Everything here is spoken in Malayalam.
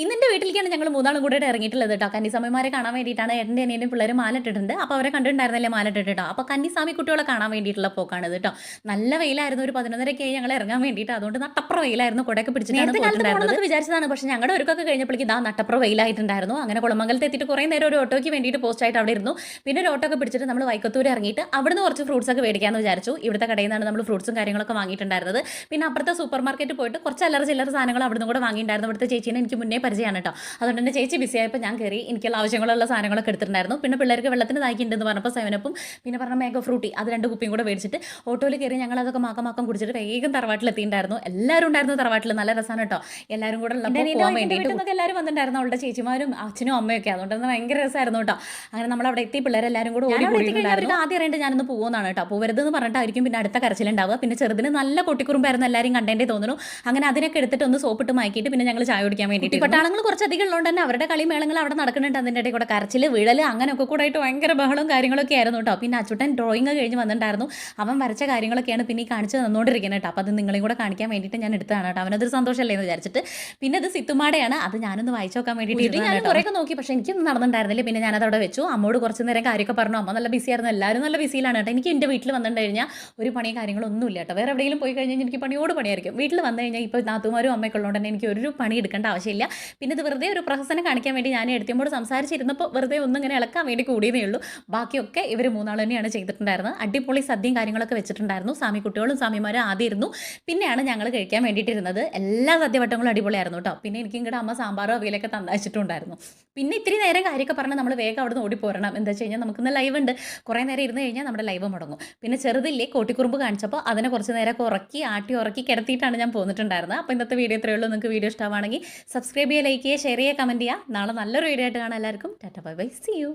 ഇന്നെൻ്റെ വീട്ടിലേക്കാണ് ഞങ്ങൾ മൂന്നാളും കൂടെ ഇറങ്ങിയിട്ടുള്ളത് കേട്ടോ. കന്നിസ്വാമിമാരെ കാണാൻ വേണ്ടിയിട്ടാണ്. ഏട്ടൻ്റെ അനിയൻ്റെയും പിള്ളേർ മാലയിട്ടിട്ടുണ്ട്. അപ്പോൾ അവരെ കണ്ടിട്ടുണ്ടായിരുന്നല്ലേ മാലയിട്ടിട്ട് കേട്ടോ. അപ്പോൾ കന്നിസ്വാമി കുട്ടികളെ കാണാൻ വേണ്ടിയിട്ടുള്ള പോക്കാണ് കേട്ടോ. നല്ല വെയിലായിരുന്നു. ഒരു 11:30 ആയി ഞങ്ങൾ ഇറങ്ങാൻ വേണ്ടിയിട്ട്. അതുകൊണ്ട് നട്ടപ്ര വെയിലായിരുന്നു. കുടയൊക്കെ പിടിച്ചിട്ടാണ് പോയിട്ടുണ്ടായിരുന്നത്. വിചാരിച്ചതാണ്. പക്ഷേ ഞങ്ങളുടെ ഒരുക്കൊക്കെ കഴിഞ്ഞപ്പോഴേക്കും ഇതാ നട്ടപ്ര വെയിലായിട്ടുണ്ടായിരുന്നു. അങ്ങനെ കുളമംഗലത്ത് എത്തിയിട്ട് കുറേ നേരം ഒരു ഓട്ടോയ്ക്ക് വേണ്ടിയിട്ട് പോസ്റ്റായിട്ട് അവിടെ ഇരുന്നു. പിന്നെ ഒരു ഓട്ടോ ഒക്കെ പിടിച്ചിട്ട് നമ്മൾ വൈക്കത്തൂർ ഇറങ്ങിയിട്ട് അവിടുന്ന് കുറച്ച് ഫ്രൂട്ട്സ് ഒക്കെ മേടിക്കാമെന്ന് വിചാരിച്ചു. ഇവിടുത്തെ കടയിൽ നിന്നാണ് നമ്മൾ ഫ്രൂട്ട്സും കാര്യങ്ങളൊക്കെ വാങ്ങിയിട്ടുണ്ടായിരുന്നത്. പിന്നെ അപ്പുറത്തെ സൂപ്പർ മാർക്കറ്റിൽ പോയിട്ട് കുറച്ച് അല്ലറ ചില്ലറ സാധനങ്ങൾ അവിടുന്ന് കൂടെ വാങ്ങിയിട്ടുണ്ടായിരുന്നു. ഇവിടുത്തെ ചേച്ചീനെ എനിക്ക് മുന്നേ പരിചയമാണ് കേട്ടോ. അതുകൊണ്ട് തന്നെ ചേച്ചി ബിസി ആയപ്പോൾ ഞാൻ കയറി എനിക്കുള്ള ആവശ്യങ്ങളുള്ള സാധനങ്ങളൊക്കെ എടുത്തിട്ടുണ്ടായിരുന്നു. പിന്നെ പിള്ളേർക്ക് വെള്ളത്തിന് ദാഹിക്കുന്നുണ്ടെന്ന് പറഞ്ഞപ്പോൾ 7-Upഉം പിന്നെ പറഞ്ഞ മാംഗോ ഫ്രൂട്ടി അത് 2 കുപ്പിയും കൂടെ മേടിച്ചിട്ട് ഓട്ടോയിൽ കയറി ഞങ്ങൾ അതൊക്കെ മാക്കം കുടിച്ചിട്ട് വേഗം തറവാട്ടിലെത്തിയിട്ടുണ്ടായിരുന്നു. എല്ലാവരും ഉണ്ടായിരുന്നു തറവാട്ടിൽ. നല്ല രസമാണ് കേട്ടോ. എല്ലാവരും കൂടെ പോകാൻ വേണ്ടിയിട്ട് എല്ലാവരും വന്നിട്ടുണ്ടായിരുന്നു. അവളുടെ ചേച്ചിമാരും അച്ഛനും അമ്മയൊക്കെ. അതുകൊണ്ട് തന്നെ ഭയങ്കര രസമായിരുന്നു കേട്ടോ. അങ്ങനെ നമ്മൾ അവിടെ എത്തി പിള്ളേരെല്ലാവരും കൂടെ ഓടിയിട്ടുണ്ടായിരുന്നു. ആദ്യം അറിയേണ്ടത് ഞാനൊന്ന് പോകുന്നതാണ് കേട്ടോ. പോകരുതെന്ന് പറഞ്ഞിട്ടായിരിക്കും പിന്നെ അടുത്ത കരച്ചിലുണ്ടാവുക. പിന്നെ ചെറുതിന് നല്ല കൊട്ടിക്കുറുമ്പായിരുന്നു. എല്ലാവരും കണ്ടേണ്ടേ തോന്നുന്നു. അങ്ങനെ അതിനൊക്കെ എടുത്തിട്ട് ഒന്ന് സോപ്പിട്ട് മാറ്റിയിട്ട് പിന്നെ ഞങ്ങൾ ചായ കുടിക്കാൻ വേണ്ടിയിട്ട് പട്ടാളങ്ങൾ കുറച്ചധികം ഉള്ളതുകൊണ്ട് തന്നെ അവരുടെ കളിമേളങ്ങൾ അവിടെ നടക്കുന്നുണ്ട്. അതിൻ്റെ ഇടയിൽ കൂടെ കരച്ചിൽ വീഴൽ അങ്ങനെയൊക്കെ കൂടെ ആയിട്ട് ഭയങ്കര ബഹളവും കാര്യങ്ങളൊക്കെ ആയിരുന്നു കേട്ടോ. പിന്നെ അച്ചുട്ടൻ ഡ്രോയിങ് കഴിഞ്ഞ് വന്നിട്ടുണ്ടായിരുന്നു. അവൻ വരച്ച കാര്യങ്ങളൊക്കെയാണ് പിന്നെ ഈ കാണിച്ച് തന്നുകൊണ്ടിരിക്കുന്നത് കേട്ടോ. അപ്പോൾ അത് നിങ്ങളെയും കൂടെ കാണിക്കാൻ വേണ്ടിയിട്ട് ഞാൻ എടുത്തതാണ് കേട്ടോ. അവനതൊരു സന്തോഷമല്ലേ എന്ന് വിചാരിച്ചിട്ട്. പിന്നെ അത് സിത്തുമാടെയാണ്. അത് ഞാനൊന്ന് വായിച്ചു നോക്കാൻ വേണ്ടിയിട്ട് ഞാൻ കുറേയൊക്കെ നോക്കി. പക്ഷേ എനിക്കൊന്നും നടന്നിട്ടുണ്ടായിരുന്നില്ല. പിന്നെ ഞാനത് അവിടെ വെച്ചു. അമ്മോട് കുറച്ച് നേരം കാര്യമൊക്കെ പറഞ്ഞു. അമ്മ നല്ല ബിസി ആയിരുന്നു. എല്ലാവരും നല്ല ബിസിയിലാണ് കേട്ടോ. എനിക്ക് എൻ്റെ വീട്ടിൽ വന്നിട്ട് കഴിഞ്ഞാൽ ഒരു പണിയും കാര്യങ്ങളൊന്നുമില്ല കേട്ടോ. വേറെ എവിടെയെങ്കിലും പോയി കഴിഞ്ഞാൽ എനിക്ക് പണിയോട് പണിയായിരിക്കും. വീട്ടിൽ വന്നു കഴിഞ്ഞാൽ ഇപ്പോൾ നാത്തുമാരും അമ്മയൊക്കെ ഉള്ളതുകൊണ്ട് തന്നെ എനിക്ക് ഒരു പണി എടുക്കേണ്ട ആവശ്യമില്ല. പിന്നെ ഇത് വെറുതെ ഒരു പ്രഹസനം കാണിക്കാൻ വേണ്ടി ഞാൻ എടുത്തിയോട് സംസാരിച്ചിരുന്നപ്പോൾ വെറുതെ ഒന്നും ഇങ്ങനെ ഇളക്കാൻ വേണ്ടി കൂടിയതേ ഉള്ളൂ. ബാക്കിയൊക്കെ ഇവർ മൂന്നാൾ തന്നെയാണ് ചെയ്തിട്ടുണ്ടായിരുന്നത്. അടിപൊളി സദ്യയും കാര്യങ്ങളൊക്കെ വെച്ചിട്ടുണ്ടായിരുന്നു. സ്വാമി കുട്ടികളും സ്വാമിമാരും ആദ്യം ഇരുന്നു. പിന്നെയാണ് ഞങ്ങൾ കഴിക്കാൻ വേണ്ടിയിട്ടിരുന്നത്. എല്ലാ സദ്യവട്ടങ്ങളും അടിപൊളിയായിരുന്നു കേട്ടോ. പിന്നെ എനിക്ക് ഇങ്ങോട്ട് അമ്മ സാമ്പാറോ അവിയലൊക്കെ തന്നയച്ചിട്ടുണ്ടായിരുന്നു. പിന്നെ ഇത്തിരി നേരം കാര്യമൊക്കെ പറഞ്ഞ് നമ്മൾ വേഗം അവിടെ നിന്ന് ഓടിപ്പോരണം. എന്താ വെച്ച് കഴിഞ്ഞാൽ നമുക്കിന്ന് ലൈവ് ഉണ്ട്. കുറേ നേരം ഇരുന്ന് കഴിഞ്ഞാൽ നമ്മുടെ ലൈവ് മുടങ്ങും. പിന്നെ ചെറുതില്ലേ കോട്ടിക്കുറുമ്പ് കാണിച്ചപ്പോൾ അതിനെ കുറച്ച് നേരമൊക്കെ ഉറക്കി കിടത്തിയിട്ടാണ് ഞാൻ പോന്നിട്ടുണ്ടായിരുന്നത്. അപ്പോൾ ഇന്നത്തെ വീഡിയോ ഇത്രയേ ഉള്ളൂ. നിങ്ങൾക്ക് വീഡിയോ ഇഷ്ടമാണെങ്കിൽ സബ്സ്ക്രൈബ് ചെയ്യുക, ലൈക്ക് ചെയ്യുക, ഷെയർ ചെയ്യുക, കമൻറ്റ് ചെയ്യുക. നാളെ നല്ലൊരു വീഡിയോ ആയിട്ട് കാണാം. എല്ലാവർക്കും tata bye bye, see U.